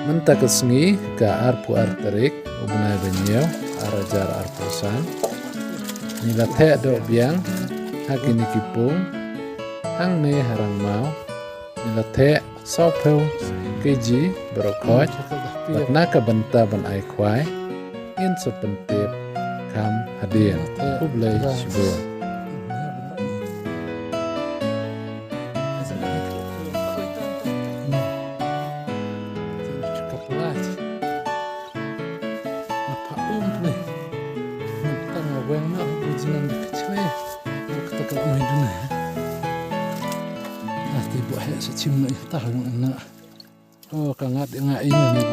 Mentakesngi ka arpu arterik ubnai banyo arajar arposan nila the do biang hakini kipung hang ne harang mau nila the saupeu keji berokoj batna ka benta ban ai kwai in sepentip kam hadian ublai shibu oh kangat nga ini nih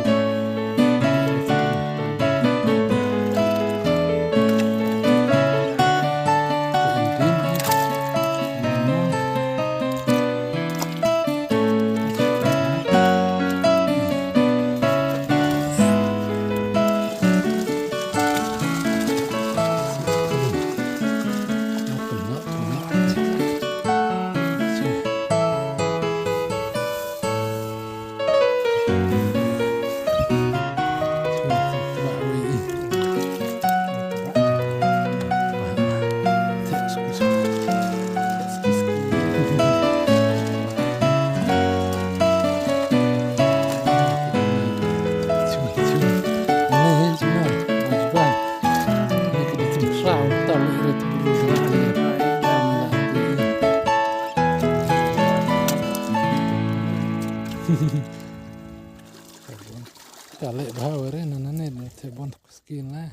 kale bahawere nanane te bon skin la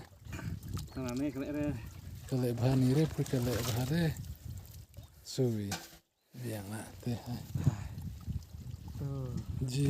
nanane kale bahanire pu kale bahare suwi biang la te ji